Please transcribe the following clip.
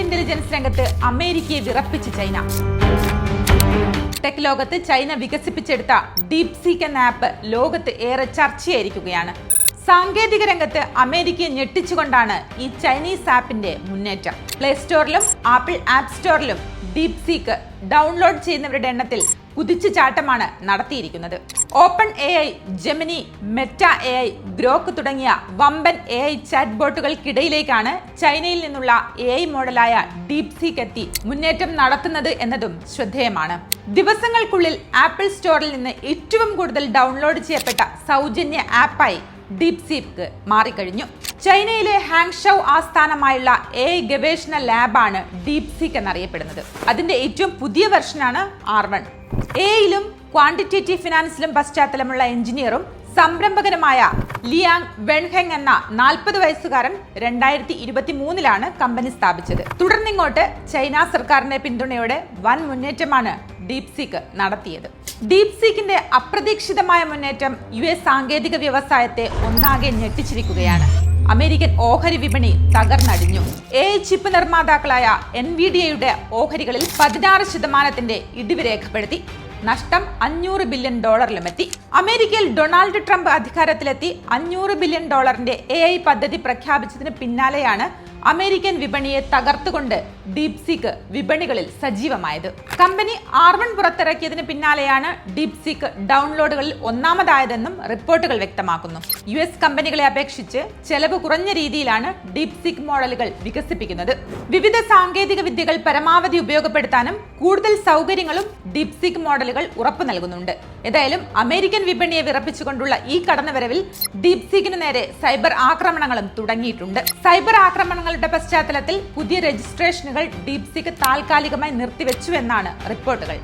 Intelligence രംഗത്ത് അമേരിക്കയെ വിറപ്പിച്ച് China. Tech ലോകത്ത് ചൈന വികസിപ്പിച്ചെടുത്ത ഡീപ്സീക്ക് എന്ന ആപ്പ് ലോകത്ത് ഏറെ ചർച്ചയായിരിക്കുകയാണ്. സാങ്കേതിക രംഗത്ത് അമേരിക്കയെ ഞെട്ടിച്ചുകൊണ്ടാണ് ഈ ചൈനീസ് ആപ്പിന്റെ മുന്നേറ്റം. പ്ലേ സ്റ്റോറിലും ആപ്പിൾ ആപ്പ് സ്റ്റോറിലും ഡീപ്സീക്ക് ഡൗൺലോഡ് ചെയ്യുന്നവരുടെ എണ്ണത്തിൽ കുതിച്ചു ചാട്ടമാണ് നടത്തിയിരിക്കുന്നത്. Open AI, Gemini, Meta AI, Grok തുടങ്ങിയ വമ്പൻ AI ചാറ്റ് ബോട്ടുകൾക്കിടയിലേക്കാണ് ചൈനയിൽ നിന്നുള്ള AI മോഡലായ ഡീപ്സീക്ക് എത്തി മുന്നേറ്റം നടത്തുന്നത് എന്നതും ശ്രദ്ധേയമാണ്. ദിവസങ്ങൾക്കുള്ളിൽ ആപ്പിൾ സ്റ്റോറിൽ നിന്ന് ഏറ്റവും കൂടുതൽ ഡൗൺലോഡ് ചെയ്യപ്പെട്ട സൗജന്യ ആപ്പായി ഡീപ്സീക്ക് മാറിക്കഴിഞ്ഞു. ചൈനയിലെ ഹാങ്ഷൗ ആസ്ഥാനമായുള്ള AI ഗവേഷണ ലാബാണ് ഡീപ്സീക്ക് എന്നറിയപ്പെടുന്നത്. അതിന്റെ ഏറ്റവും പുതിയ വെർഷനാണ് R1. AIയിലും ക്വാണ്ടിറ്റേറ്റീവ് ഫിനാൻസിലും പശ്ചാത്തലമുള്ള എഞ്ചിനീയറും സംരംഭകനുമായ ലിയാങ് വെൻഹെങ് എന്ന 40 വയസ്സുകാരൻ 2023 കമ്പനി സ്ഥാപിച്ചത്. തുടർന്നിങ്ങോട്ട് ചൈന സർക്കാരിന്റെ പിന്തുണയോടെ വൻ മുന്നേറ്റമാണ് ഡീപ്സീക്ക് നടത്തിയത്. ഡീപ്സീക്കിന്റെ അപ്രതീക്ഷിതമായ മുന്നേറ്റം US സാങ്കേതിക വ്യവസായത്തെ ഒന്നാകെ ഞെട്ടിച്ചിരിക്കുകയാണ്. അമേരിക്കൻ ഓഹരി വിപണി തകർന്നടിഞ്ഞു. AI ചിപ്പ് നിർമ്മാതാക്കളായ NVIDIAയുടെ ഓഹരികളിൽ 16% ഇടിവ് രേഖപ്പെടുത്തി. നഷ്ടം $500 ബില്യൺ എത്തി. അമേരിക്കയിൽ ഡൊണാൾഡ് ട്രംപ് അധികാരത്തിലെത്തി $500 ബില്യൺ AI പദ്ധതി പ്രഖ്യാപിച്ചതിന് പിന്നാലെയാണ് അമേരിക്കൻ വിപണിയെ തകർത്തുകൊണ്ട് ഡീപ്സീക്ക് വിപണികളിൽ സജീവമായത്. കമ്പനി R1 പുറത്തിറക്കിയതിന് പിന്നാലെയാണ് ഡീപ്സീക്ക് ഡൗൺലോഡുകളിൽ ഒന്നാമതായതെന്നും റിപ്പോർട്ടുകൾ വ്യക്തമാക്കുന്നു. US കമ്പനികളെ അപേക്ഷിച്ച് ചെലവ് കുറഞ്ഞ രീതിയിലാണ് ഡീപ്സീക്ക് മോഡലുകൾ വികസിപ്പിക്കുന്നത്. വിവിധ സാങ്കേതിക വിദ്യകൾ പരമാവധി ഉപയോഗപ്പെടുത്താനും കൂടുതൽ സൗകര്യങ്ങളും ഡീപ്സീക്ക് മോഡലുകൾ ഉറപ്പു നൽകുന്നുണ്ട്. ഏതായാലും അമേരിക്കൻ വിപണിയെ വിറപ്പിച്ചുകൊണ്ടുള്ള ഈ കടന്നുവരവിൽ ഡീപ്സീക്കിന് നേരെ സൈബർ ആക്രമണങ്ങളും തുടങ്ങിയിട്ടുണ്ട്. സൈബർ ആക്രമണങ്ങളുടെ പശ്ചാത്തലത്തിൽ പുതിയ രജിസ്ട്രേഷനുകൾ ഡീപ്സീക്ക് താൽക്കാലികമായി നിർത്തിവെച്ചു എന്നാണ് റിപ്പോർട്ടുകൾ.